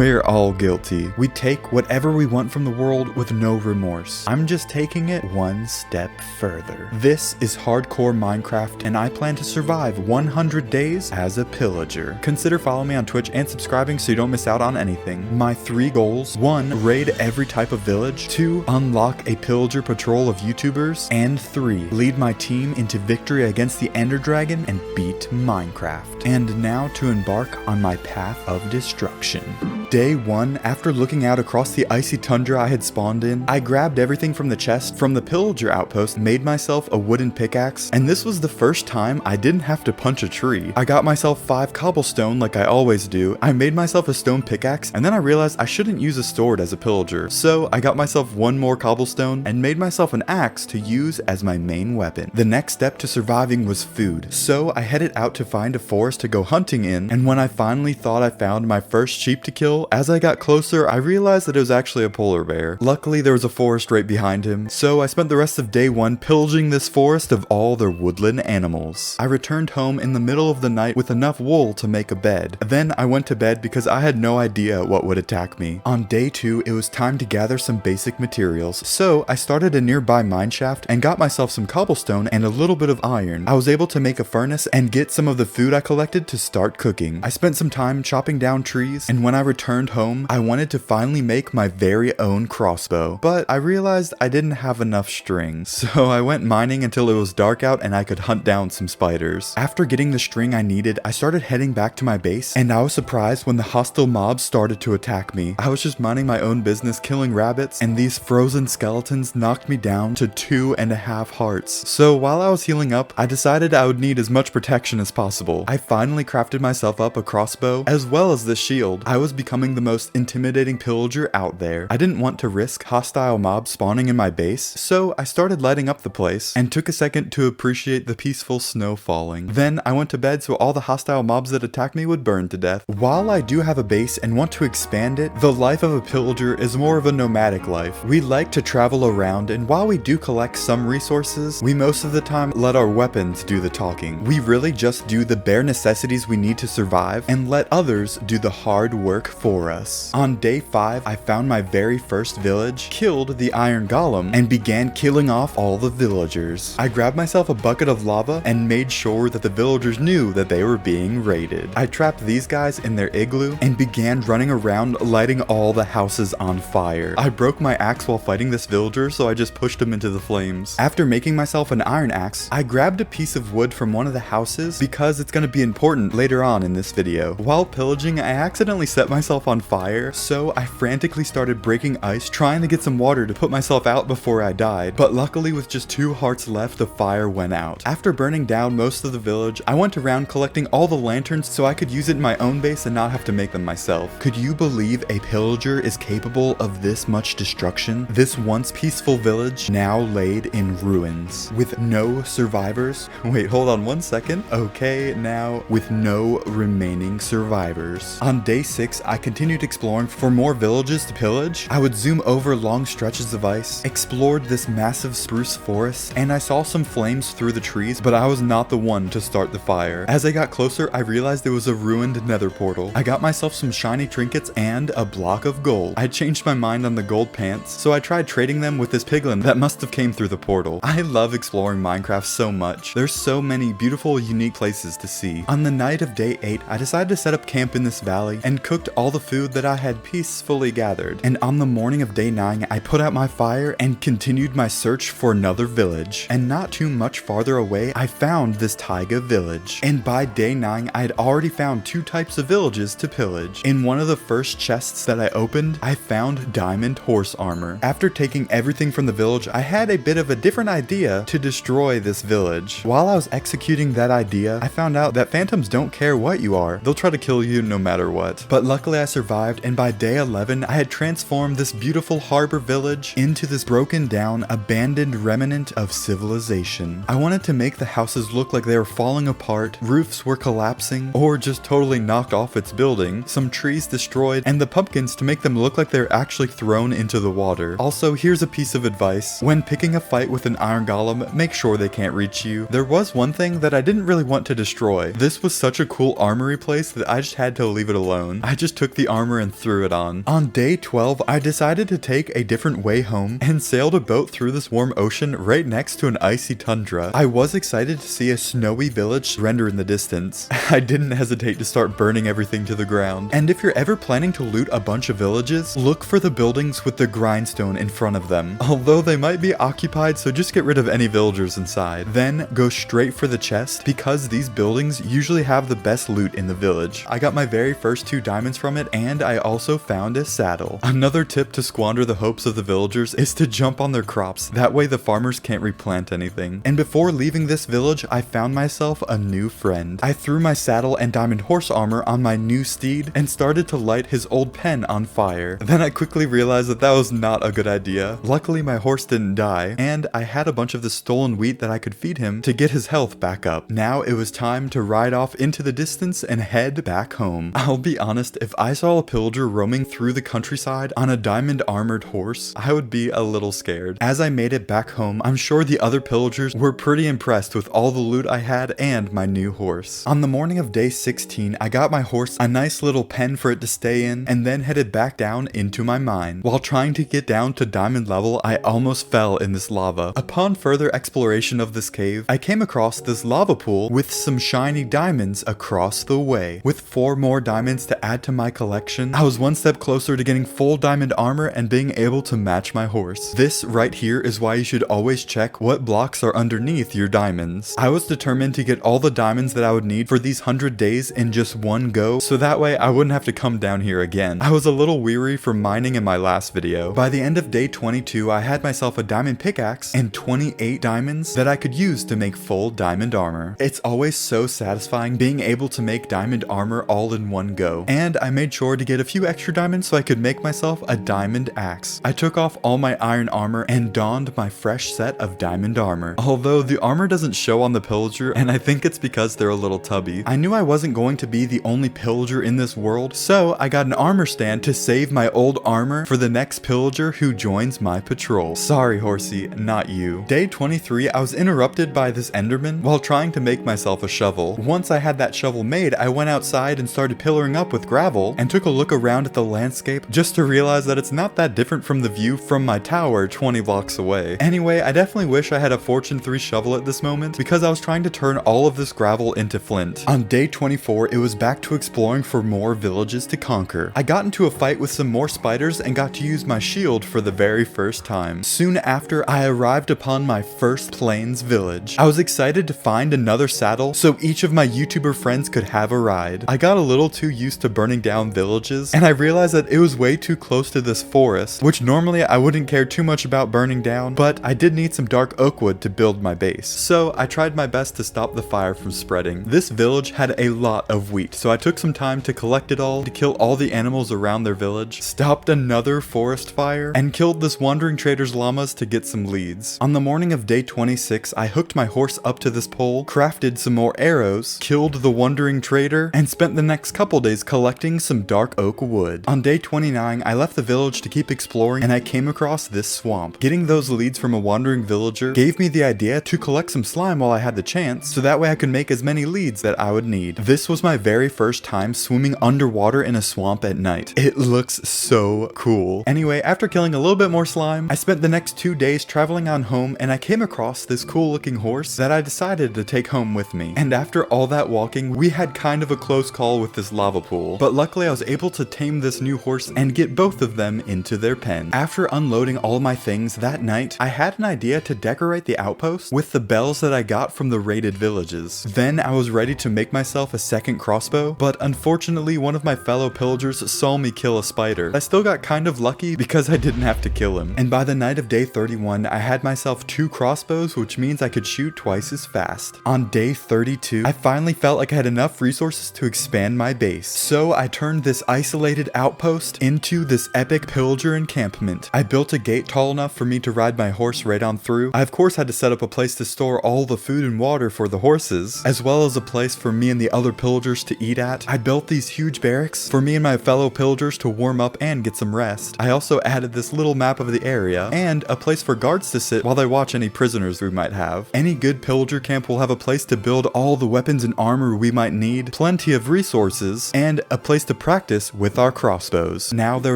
We're all guilty. We take whatever we want from the world with no remorse. I'm just taking it one step further. This is hardcore Minecraft, and I plan to survive 100 days as a pillager. Consider following me on Twitch and subscribing so you don't miss out on anything. My 3 goals: 1. Raid every type of village. 2. Unlock a pillager patrol of YouTubers. And 3. Lead my team into victory against the Ender Dragon and beat Minecraft. And now to embark on my path of destruction. Day 1, after looking out across the icy tundra I had spawned in, I grabbed everything from the chest from the pillager outpost, made myself a wooden pickaxe, and this was the first time I didn't have to punch a tree. I got myself 5 cobblestone like I always do. I made myself a stone pickaxe, and then I realized I shouldn't use a sword as a pillager, so I got myself 1 more cobblestone and made myself an axe to use as my main weapon. The next step to surviving was food, so I headed out to find a forest to go hunting in, and when I finally thought I found my first sheep to kill, as I got closer, I realized that it was actually a polar bear. Luckily, there was a forest right behind him, so I spent the rest of day 1 pillaging this forest of all their woodland animals. I returned home in the middle of the night with enough wool to make a bed. Then I went to bed because I had no idea what would attack me. On day 2, it was time to gather some basic materials, so I started a nearby mineshaft and got myself some cobblestone and a little bit of iron. I was able to make a furnace and get some of the food I collected to start cooking. I spent some time chopping down trees, and when I returned home, I wanted to finally make my very own crossbow, but I realized I didn't have enough string, so I went mining until it was dark out and I could hunt down some spiders. After getting the string I needed, I started heading back to my base, and I was surprised when the hostile mobs started to attack me. I was just minding my own business killing rabbits, and these frozen skeletons knocked me down to 2.5 hearts. So while I was healing up, I decided I would need as much protection as possible. I finally crafted myself up a crossbow as well as this shield. I was becoming the most intimidating pillager out there. I didn't want to risk hostile mobs spawning in my base, so I started lighting up the place and took a second to appreciate the peaceful snow falling. Then I went to bed so all the hostile mobs that attacked me would burn to death. While I do have a base and want to expand it, the life of a pillager is more of a nomadic life. We like to travel around, and while we do collect some resources, we most of the time let our weapons do the talking. We really just do the bare necessities we need to survive and let others do the hard work for us. On day 5, I found my very first village, killed the iron golem, and began killing off all the villagers. I grabbed myself a bucket of lava and made sure that the villagers knew that they were being raided. I trapped these guys in their igloo and began running around lighting all the houses on fire. I broke my axe while fighting this villager, so I just pushed him into the flames. After making myself an iron axe, I grabbed a piece of wood from one of the houses because it's going to be important later on in this video. While pillaging, I accidentally set myself on fire, so I frantically started breaking ice trying to get some water to put myself out before I died, but luckily with just 2 hearts left, the fire went out. After burning down most of the village, I went around collecting all the lanterns so I could use it in my own base and not have to make them myself. Could you believe a pillager is capable of this much destruction? This once peaceful village now laid in ruins with no survivors. Wait, hold on 1 second. Okay, now with no remaining survivors. On day 6, I continued exploring for more villages to pillage. I would zoom over long stretches of ice, explored this massive spruce forest, and I saw some flames through the trees, but I was not the one to start the fire. As I got closer, I realized there was a ruined nether portal. I got myself some shiny trinkets and a block of gold. I changed my mind on the gold pants, so I tried trading them with this piglin that must have came through the portal. I love exploring Minecraft so much. There's so many beautiful, unique places to see. On the night of day 8, I decided to set up camp in this valley and cooked all the food that I had peacefully gathered. And on the morning of day 9, I put out my fire and continued my search for another village. And not too much farther away, I found this taiga village. And by day 9, I had already found 2 types of villages to pillage. In one of the first chests that I opened, I found diamond horse armor. After taking everything from the village, I had a bit of a different idea to destroy this village. While I was executing that idea, I found out that phantoms don't care what you are. They'll try to kill you no matter what. But luckily I survived, and by day 11, I had transformed this beautiful harbor village into this broken down, abandoned remnant of civilization. I wanted to make the houses look like they were falling apart, roofs were collapsing, or just totally knocked off its building, some trees destroyed, and the pumpkins to make them look like they're actually thrown into the water. Also, here's a piece of advice. When picking a fight with an iron golem, make sure they can't reach you. There was one thing that I didn't really want to destroy. This was such a cool armory place that I just had to leave it alone. I just took took the armor and threw it on. On day 12, I decided to take a different way home and sailed a boat through this warm ocean right next to an icy tundra. I was excited to see a snowy village render in the distance. I didn't hesitate to start burning everything to the ground. And if you're ever planning to loot a bunch of villages, look for the buildings with the grindstone in front of them. Although they might be occupied, so just get rid of any villagers inside. Then go straight for the chest because these buildings usually have the best loot in the village. I got my very first 2 diamonds from it, and I also found a saddle. Another tip to squander the hopes of the villagers is to jump on their crops. That way the farmers can't replant anything. And before leaving this village, I found myself a new friend. I threw my saddle and diamond horse armor on my new steed and started to light his old pen on fire. Then I quickly realized that that was not a good idea. Luckily my horse didn't die, and I had a bunch of the stolen wheat that I could feed him to get his health back up. Now it was time to ride off into the distance and head back home. I'll be honest, if I saw a pillager roaming through the countryside on a diamond armored horse, I would be a little scared. As I made it back home, I'm sure the other pillagers were pretty impressed with all the loot I had and my new horse. On the morning of day 16, I got my horse a nice little pen for it to stay in and then headed back down into my mine. While trying to get down to diamond level, I almost fell in this lava. Upon further exploration of this cave, I came across this lava pool with some shiny diamonds across the way. With 4 more diamonds to add to my collection, I was one step closer to getting full diamond armor and being able to match my horse. This right here is why you should always check what blocks are underneath your diamonds. I was determined to get all the diamonds that I would need for these 100 days in just one go, so that way I wouldn't have to come down here again. I was a little weary from mining in my last video. By the end of day 22, I had myself a diamond pickaxe and 28 diamonds that I could use to make full diamond armor. It's always so satisfying being able to make diamond armor all in one go. And I made sure to get a few extra diamonds so I could make myself a diamond axe. I took off all my iron armor and donned my fresh set of diamond armor. Although the armor doesn't show on the pillager, and I think it's because they're a little tubby. I knew I wasn't going to be the only pillager in this world, so I got an armor stand to save my old armor for the next pillager who joins my patrol. Sorry, horsey, not you. Day 23, I was interrupted by this enderman while trying to make myself a shovel. Once I had that shovel made, I went outside and started pillaring up with gravel and took a look around at the landscape just to realize that it's not that different from the view from my tower 20 blocks away. Anyway, I definitely wish I had a Fortune 3 shovel at this moment because I was trying to turn all of this gravel into flint. On day 24, it was back to exploring for more villages to conquer. I got into a fight with some more spiders and got to use my shield for the very first time. Soon after, I arrived upon my first plains village. I was excited to find another saddle so each of my YouTuber friends could have a ride. I got a little too used to burning down villages, and I realized that it was way too close to this forest, which normally I wouldn't care too much about burning down, but I did need some dark oak wood to build my base. So I tried my best to stop the fire from spreading. This village had a lot of wheat, so I took some time to collect it all, to kill all the animals around their village, stopped another forest fire, and killed this wandering trader's llamas to get some leads. On the morning of day 26, I hooked my horse up to this pole, crafted some more arrows, killed the wandering trader, and spent the next couple days collecting some dark oak wood. On day 29, I left the village to keep exploring, and I came across this swamp. Getting those leads from a wandering villager gave me the idea to collect some slime while I had the chance, so that way I could make as many leads that I would need. This was my very first time swimming underwater in a swamp at night. It looks so cool. Anyway, after killing a little bit more slime, I spent the next 2 days traveling on home, and I came across this cool looking horse that I decided to take home with me. And after all that walking, we had kind of a close call with this lava pool, but luckily I was able to tame this new horse and get both of them into their pen. After unloading all my things that night, I had an idea to decorate the outpost with the bells that I got from the raided villages. Then I was ready to make myself a second crossbow, but unfortunately one of my fellow pillagers saw me kill a spider. I still got kind of lucky because I didn't have to kill him. And by the night of day 31, I had myself 2 crossbows, which means I could shoot twice as fast. On day 32, I finally felt like I had enough resources to expand my base. So I turned this isolated outpost into this epic pillager encampment. I built a gate tall enough for me to ride my horse right on through. I of course had to set up a place to store all the food and water for the horses, as well as a place for me and the other pillagers to eat at. I built these huge barracks for me and my fellow pillagers to warm up and get some rest. I also added this little map of the area and a place for guards to sit while they watch any prisoners we might have. Any good pillager camp will have a place to build all the weapons and armor we might need, plenty of resources, and a place to practice with our crossbows. Now there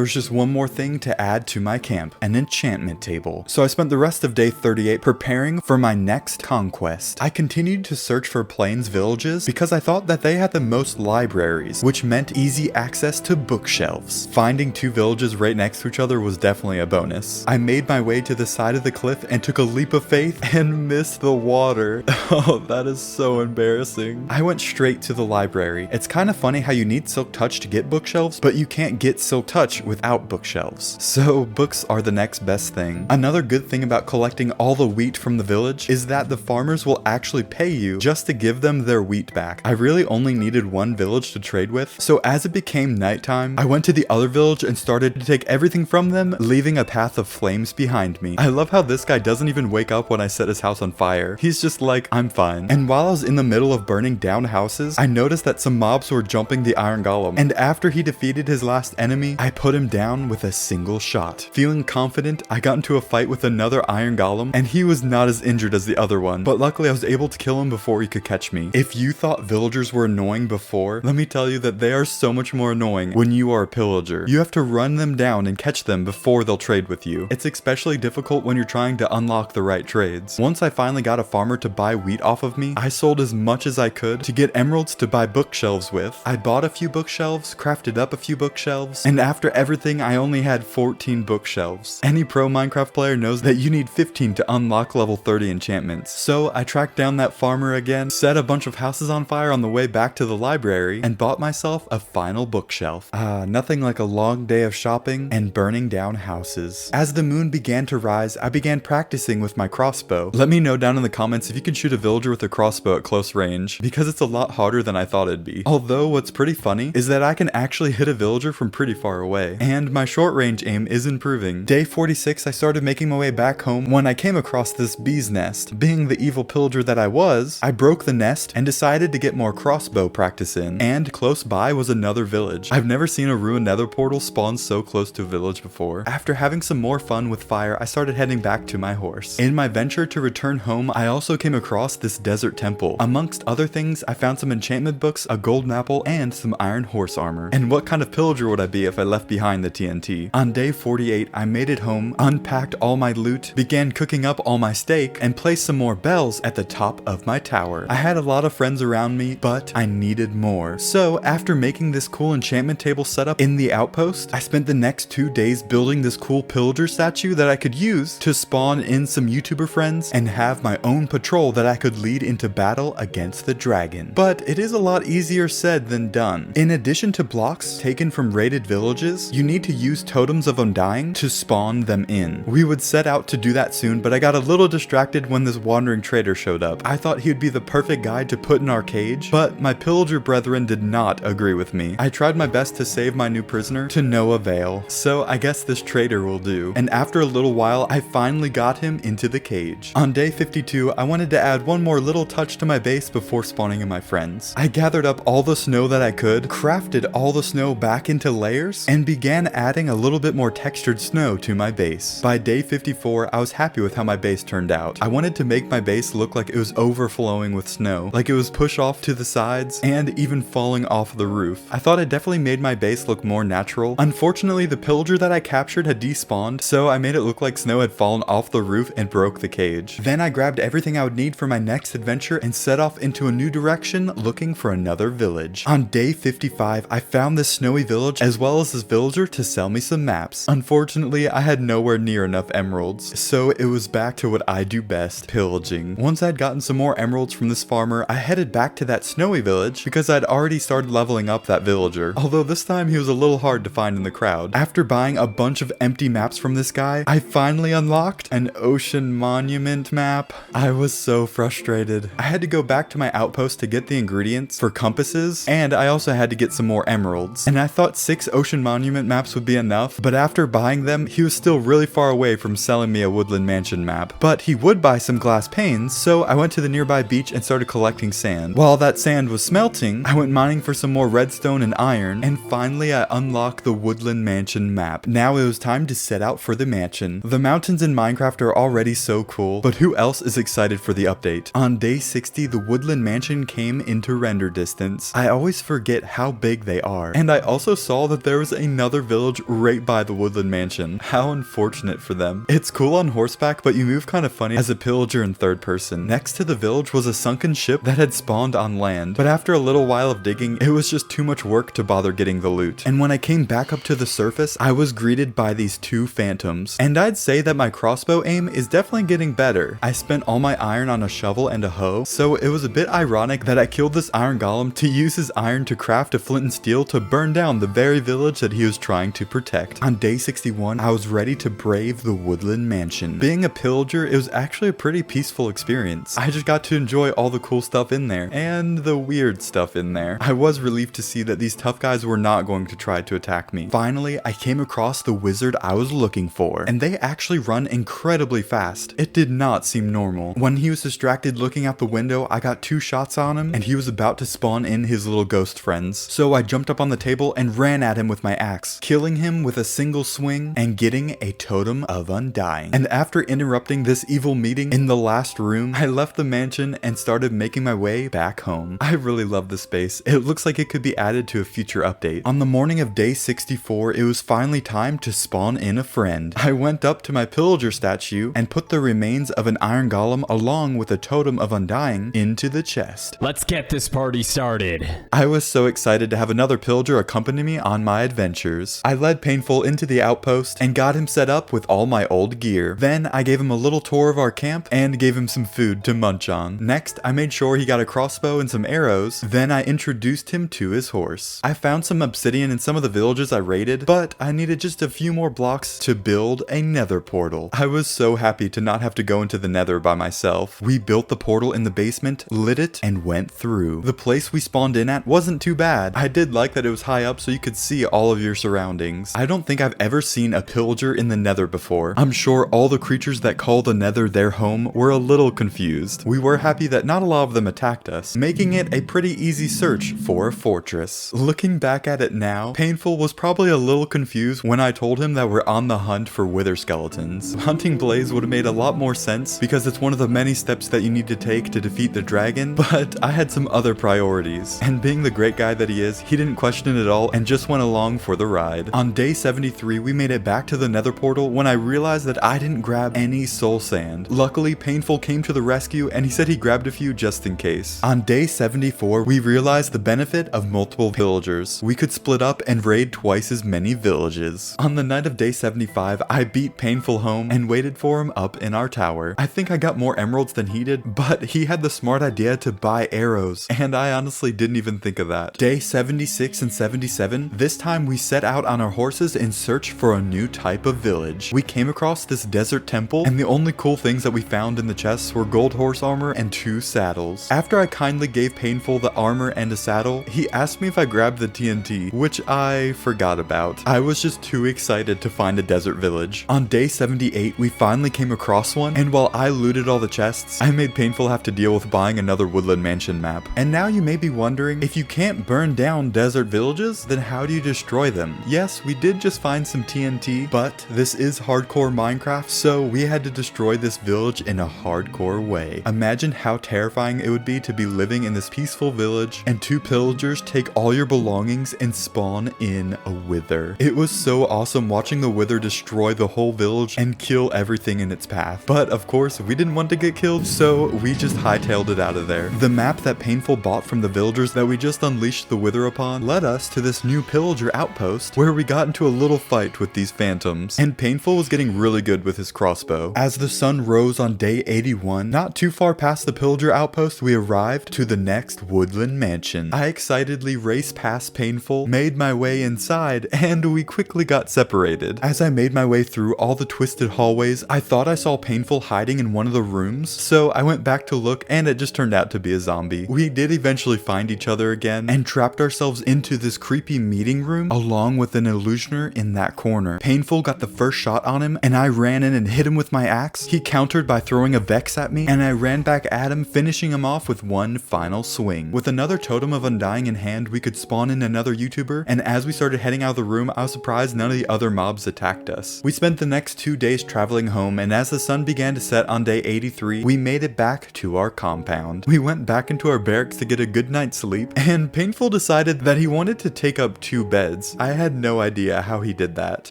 was just one more thing to add to my camp, an enchantment table. So I spent the rest of day 38 preparing for my next conquest. I continued to search for plains villages because I thought that they had the most libraries, which meant easy access to bookshelves. Finding 2 villages right next to each other was definitely a bonus. I made my way to the side of the cliff and took a leap of faith and missed the water. Oh, that is so embarrassing. I went straight to the library. It's kind of funny how you need Silk Touch to get bookshelves, but you can't get Silk Touch without bookshelves. So books are the next best thing. Another good thing about collecting all the wheat from the village is that the farmers will actually pay you just to give them their wheat back. I really only needed one village to trade with, so as it became nighttime, I went to the other village and started to take everything from them, leaving a path of flames behind me. I love how this guy doesn't even wake up when I set his house on fire. He's just like, I'm fine. And while I was in the middle of burning down houses, I noticed that some mobs were jumping the iron golem, and after he defeated his last enemy, I put him down with a single shot. Feeling confident, I got into a fight with another iron golem, and he was not as injured as the other one, but luckily I was able to kill him before he could catch me. If you thought villagers were annoying before, let me tell you that they are so much more annoying when you are a pillager. You have to run them down and catch them before they'll trade with you. It's especially difficult when you're trying to unlock the right trades. Once I finally got a farmer to buy wheat off of me, I sold as much as I could to get emeralds to buy bookshelves with. I bought a few bookshelves, crafted up a few bookshelves, and after everything I only had 14 bookshelves. Any pro Minecraft player knows that you need 15 to unlock level 30 enchantments. So I tracked down that farmer again, set a bunch of houses on fire on the way back to the library, and bought myself a final bookshelf. Nothing like a long day of shopping and burning down houses. As the moon began to rise, I began practicing with my crossbow. Let me know down in the comments if you can shoot a villager with a crossbow at close range, because it's a lot harder than I thought it'd be. Although what's pretty funny is that I can actually hit a villager from pretty far away, and my short range aim is improving. Day 46, I started making my way back home when I came across this bee's nest. Being the evil pillager that I was, I broke the nest and decided to get more crossbow practice in, and close by was another village. I've never seen a ruined nether portal spawn so close to a village before. After having some more fun with fire, I started heading back to my horse. In my venture to return home, I also came across this desert temple. Amongst other things, I found some enchantment books, a golden apple, and some iron horse armor. And what kind of pillager would I be if I left behind the TNT? On day 48, I made it home, unpacked all my loot, began cooking up all my steak, and placed some more bells at the top of my tower. I had a lot of friends around me, but I needed more. So after making this cool enchantment table setup in the outpost, I spent the next 2 days building this cool pillager statue that I could use to spawn in some YouTuber friends and have my own patrol that I could lead into battle against the dragon. But it is a lot easier said than done. In addition to blocks taken from raided villages, you need to use totems of undying to spawn them in. We would set out to do that soon, but I got a little distracted when this wandering trader showed up. I thought he would be the perfect guy to put in our cage, but my pillager brethren did not agree with me. I tried my best to save my new prisoner to no avail, so I guess this trader will do. And after a little while, I finally got him into the cage. On day 52, I wanted to add one more little touch to my base before spawning in my friends. I gathered up all the snow that I could, crafted all the snow back into layers, and began adding a little bit more textured snow to my base. By day 54, I was happy with how my base turned out. I wanted to make my base look like it was overflowing with snow, like it was pushed off to the sides and even falling off the roof. I thought it definitely made my base look more natural. Unfortunately, the pillager that I captured had despawned, so I made it look like snow had fallen off the roof and broke the cage. Then I grabbed everything I would need for my next adventure and set off into a new direction looking for another village. On day 55, I found this snowy village as well as this villager to sell me some maps. Unfortunately, I had nowhere near enough emeralds, so it was back to what I do best, pillaging. Once I'd gotten some more emeralds from this farmer, I headed back to that snowy village because I'd already started leveling up that villager, although this time he was a little hard to find in the crowd. After buying a bunch of empty maps from this guy, I finally unlocked an ocean monument map. I was so frustrated. I had to go back to my outpost to get the ingredients for compasses, and I also had to get some more emeralds. And I thought 6 ocean monument maps would be enough, but after buying them, he was still really far away from selling me a woodland mansion map. But he would buy some glass panes, so I went to the nearby beach and started collecting sand. While that sand was smelting, I went mining for some more redstone and iron, and finally I unlocked the woodland mansion map. Now it was time to set out for the mansion. The mountains in Minecraft are already so cool, but who else is excited for the update? On day 60, the woodland mansion came into render distance. I always forget how big they are. And I also saw that there was another village right by the Woodland Mansion. How unfortunate for them. It's cool on horseback, but you move kind of funny as a pillager in third person. Next to the village was a sunken ship that had spawned on land, but after a little while of digging, it was just too much work to bother getting the loot. And when I came back up to the surface, I was greeted by these two phantoms. And I'd say that my crossbow aim is definitely getting better. I spent all my iron on a shovel and a hoe, so it was a bit ironic that I killed this iron golem to use his iron to craft a flint and steel to burn down the very village that he was trying to protect. On day 61, I was ready to brave the Woodland Mansion. Being a pillager, it was actually a pretty peaceful experience. I just got to enjoy all the cool stuff in there, and the weird stuff in there. I was relieved to see that these tough guys were not going to try to attack me. Finally, I came across the wizard I was looking for, and they actually run incredibly fast. It did not seem normal. When he was distracted looking out the window, I got 2 shots on him, and he was about to spawn in his little ghost friends. So I jumped up on the table and ran at him with my axe, killing him with a single swing and getting a totem of undying. And after interrupting this evil meeting in the last room, I left the mansion and started making my way back home. I really love this space. It looks like it could be added to a future update. On the morning of day 64, it was finally time to spawn in a friend. I went up to my pillager statue and put the remains of an iron golem along with a totem of undying into the chest. Let's get this party started. I was so excited to have another pillager accompany me on my adventures. I led Painful into the outpost and got him set up with all my old gear. Then I gave him a little tour of our camp and gave him some food to munch on. Next, I made sure he got a crossbow and some arrows. Then I introduced him to his horse. I found some obsidian in some of the villages I raided, but I needed just a few more blocks to build a nether portal. I was so happy to not have to go into the nether by myself. We built the portal in the basement, lit it, and went through. The place we spawned in at wasn't too bad. I did like that it was high up so you could see all of your surroundings. I don't think I've ever seen a pillager in the nether before. I'm sure all the creatures that call the nether their home were a little confused. We were happy that not a lot of them attacked us, making it a pretty easy search for a fortress. Looking back at it now, Painful was probably a little confused when I told him that we're on the hunt for wither skeletons. Hunting Blaze would have made a lot more sense because it's one of the many steps that you need to take to defeat the dragon, but I had some other priorities. And being the great guy that he is, he didn't question it at all and just went along for the ride. On day 73, we made it back to the nether portal when I realized that I didn't grab any soul sand. Luckily, Painful came to the rescue and he said he grabbed a few just in case. On day 74, we realized the benefit of multiple pillagers. We could split up and raid twice as many villages. On the night of day 75, I beat Painful home and waited for him up in our tower. I think I got more emeralds than he did, but he had the smart idea to buy arrows, and I honestly didn't even think of that. Day 76 and 77, this time we set out on our horses in search for a new type of village. We came across this desert temple, and the only cool things that we found in the chests were gold horse armor and 2 saddles. After I kindly gave Painful the armor and a saddle, he asked me if I grabbed the TNT, which I forgot about. I was just too excited to find a desert village. On day 78, we finally came across one, and while I looted all the chests, I made Painful have to deal with buying another Woodland Mansion map. And now you may be wondering, if you can't burn down desert villages, then how do you destroy them? Yes, we did just find some TNT, but this is hardcore Minecraft, so we had to destroy this village in a hardcore way. Imagine how terrifying it would be to be living in this peaceful village and 2 pillagers take all your belongings and spawn in a wither. It was so awesome watching the wither destroy the whole village and kill everything in its path. But of course, we didn't want to get killed, so we just hightailed it out of there. The map that Painful bought from the villagers that we just unleashed the wither upon led us to this new pillager outpost where we got into a little fight with these phantoms, and Painful was getting really good with his crossbow. As the sun rose on day 81, not too far past the pillager outpost, we arrived to the next Woodland Mansion. I excitedly raced past Painful, made my way inside, and we quickly got separated. As I made my way through all the twisted hallways, I thought I saw Painful hiding in one of the rooms, so I went back to look and it just turned out to be a zombie. We did eventually find each other again and trapped ourselves into this creepy meeting room along with an illusioner in that corner. Painful got the first shot on him and I ran in and hit him with my axe. He countered by throwing a Vex at me and I ran back at him, finishing him off with one final swing. With another totem of undying in hand, we could spawn in another YouTuber, and as we started heading out of the room, I was surprised none of the other mobs attacked us. We spent the next 2 days traveling home, and as the sun began to set on day 83, we made it back to our compound. We went back into our barracks to get a good night's sleep, and Painful decided decided that he wanted to take up 2 beds. I had no idea how he did that,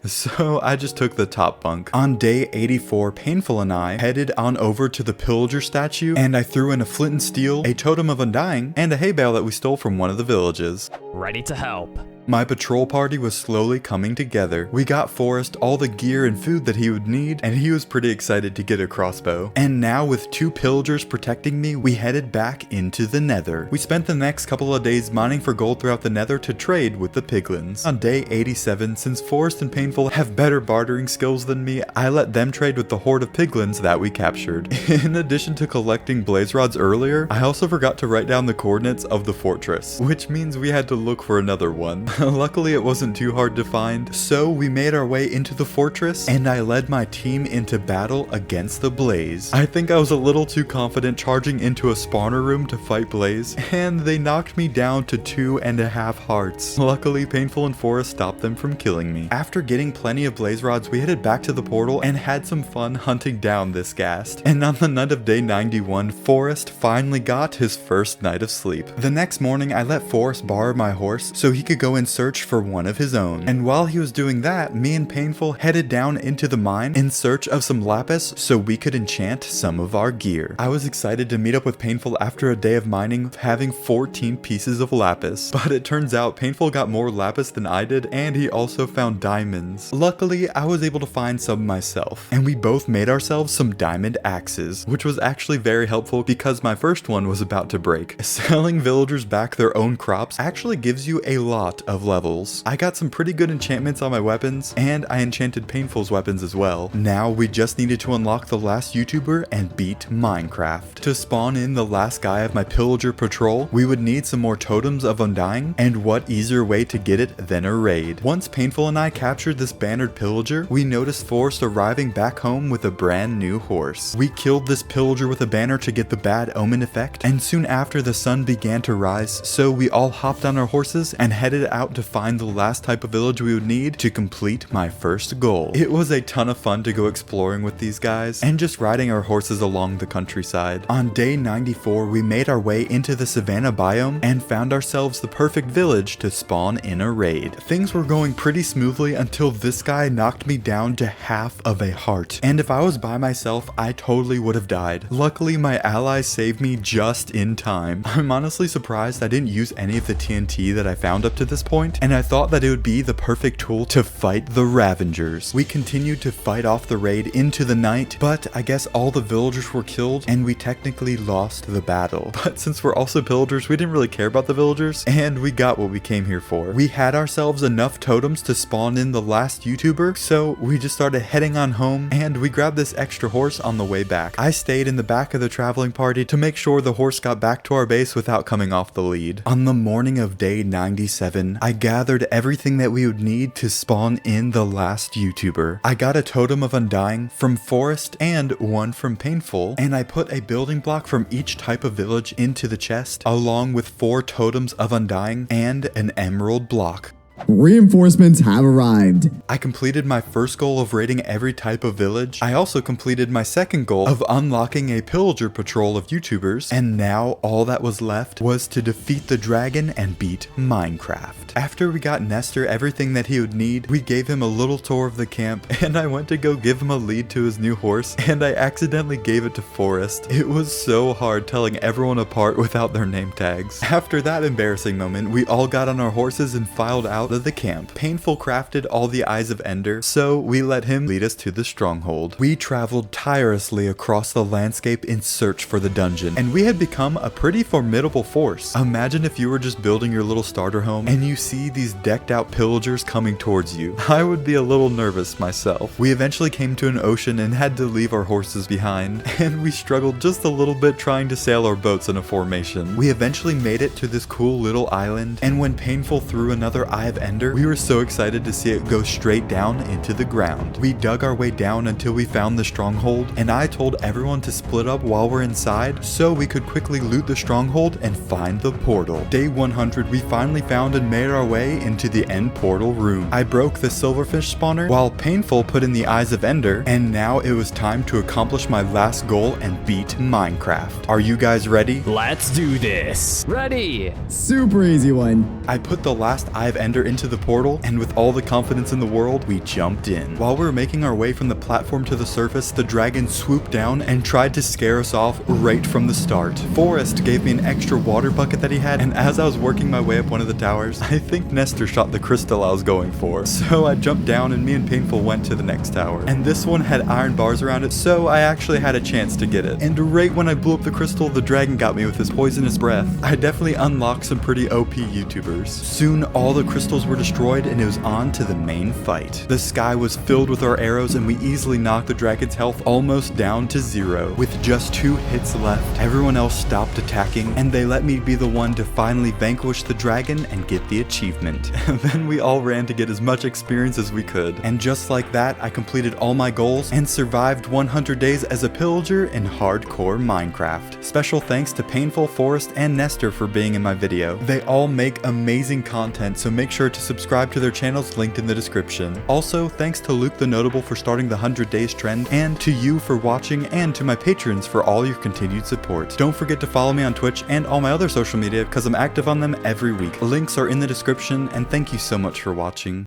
so I just took the top bunk. On day 84, Painful and I headed on over to the pillager statue, and I threw in a flint and steel, a totem of undying, and a hay bale that we stole from one of the villages. Ready to help. My patrol party was slowly coming together. We got Forrest all the gear and food that he would need, and he was pretty excited to get a crossbow. And now with 2 pillagers protecting me, we headed back into the nether. We spent the next couple of days mining for gold throughout the nether to trade with the piglins. On day 87, since Forrest and Painful have better bartering skills than me, I let them trade with the horde of piglins that we captured. In addition to collecting blaze rods earlier, I also forgot to write down the coordinates of the fortress, which means we had to look for another one. Luckily, it wasn't too hard to find, so we made our way into the fortress, and I led my team into battle against the Blaze. I think I was a little too confident charging into a spawner room to fight Blaze, and they knocked me down to 2.5 hearts. Luckily, Painful and Forrest stopped them from killing me. After getting plenty of blaze rods, we headed back to the portal and had some fun hunting down this ghast. And on the night of day 91, Forrest finally got his first night of sleep. The next morning, I let Forrest borrow my horse so he could go in search for one of his own. And while he was doing that, me and Painful headed down into the mine in search of some lapis so we could enchant some of our gear. I was excited to meet up with Painful after a day of mining, having 14 pieces of lapis. But it turns out Painful got more lapis than I did, and he also found diamonds. Luckily, I was able to find some myself, and we both made ourselves some diamond axes, which was actually very helpful because my first one was about to break. Selling villagers back their own crops actually gives you a lot of levels. I got some pretty good enchantments on my weapons, and I enchanted Painful's weapons as well. Now we just needed to unlock the last YouTuber and beat Minecraft. To spawn in the last guy of my pillager patrol, we would need some more totems of undying, and what easier way to get it than a raid. Once Painful and I captured this bannered pillager, we noticed Forrest arriving back home with a brand new horse. We killed this pillager with a banner to get the bad omen effect, and soon after the sun began to rise, so we all hopped on our horses and headed out to find the last type of village we would need to complete my first goal. It was a ton of fun to go exploring with these guys and just riding our horses along the countryside. On day 94, we made our way into the savanna biome and found ourselves the perfect village to spawn in a raid. Things were going pretty smoothly until this guy knocked me down to half of a heart, and if I was by myself, I totally would have died. Luckily, my allies saved me just in time. I'm honestly surprised I didn't use any of the TNT that I found up to this point, and I thought that it would be the perfect tool to fight the Ravengers. We continued to fight off the raid into the night, but I guess all the villagers were killed and we technically lost the battle. But since we're also pillagers, we didn't really care about the villagers, and we got what we came here for. We had ourselves enough totems to spawn in the last YouTuber, so we just started heading on home, and we grabbed this extra horse on the way back. I stayed in the back of the traveling party to make sure the horse got back to our base without coming off the lead. On the morning of day 97, I gathered everything that we would need to spawn in the last YouTuber. I got a totem of undying from Forrest and one from Painful, and I put a building block from each type of village into the chest, along with 4 totems of undying and an emerald block. Reinforcements have arrived. I completed my first goal of raiding every type of village. I also completed my second goal of unlocking a pillager patrol of YouTubers, and now all that was left was to defeat the dragon and beat Minecraft. After we got Nestor everything that he would need, we gave him a little tour of the camp, and I went to go give him a lead to his new horse, and I accidentally gave it to Forrest. It was so hard telling everyone apart without their name tags. After that embarrassing moment, we all got on our horses and filed out of the camp. Painful crafted all the Eyes of Ender, so we let him lead us to the stronghold. We traveled tirelessly across the landscape in search for the dungeon, and we had become a pretty formidable force. Imagine if you were just building your little starter home and you see these decked out pillagers coming towards you. I would be a little nervous myself. We eventually came to an ocean and had to leave our horses behind, and we struggled just a little bit trying to sail our boats in a formation. We eventually made it to this cool little island, and when Painful threw another Eye of of Ender, we were so excited to see it go straight down into the ground. We dug our way down until we found the stronghold, and I told everyone to split up while we're inside so we could quickly loot the stronghold and find the portal. Day 100, we finally found and made our way into the end portal room. I broke the silverfish spawner while Painful put in the eyes of Ender, and now it was time to accomplish my last goal and beat Minecraft. Are you guys ready? Let's do this. Ready! Super easy one. I put the last Eye of Ender into the portal, and with all the confidence in the world, we jumped in. While we were making our way from the platform to the surface, the dragon swooped down and tried to scare us off right from the start. Forrest gave me an extra water bucket that he had, and as I was working my way up one of the towers, I think Nestor shot the crystal I was going for. So I jumped down and me and Painful went to the next tower. And this one had iron bars around it, so I actually had a chance to get it. And right when I blew up the crystal, the dragon got me with his poisonous breath. I definitely unlocked some pretty OP YouTubers. Soon all the crystals were destroyed and it was on to the main fight. The sky was filled with our arrows and we easily knocked the dragon's health almost down to 0. With just 2 hits left, everyone else stopped attacking and they let me be the one to finally vanquish the dragon and get the achievement. Then we all ran to get as much experience as we could. And just like that, I completed all my goals and survived 100 days as a pillager in hardcore Minecraft. Special thanks to Painful, Forrest, and Nestor for being in my video. They all make amazing content, so make sure to subscribe to their channels linked in the description. Also, thanks to Luke the Notable for starting the 100 Days trend, and to you for watching, and to my patrons for all your continued support. Don't forget to follow me on Twitch and all my other social media because I'm active on them every week. Links are in the description, and thank you so much for watching.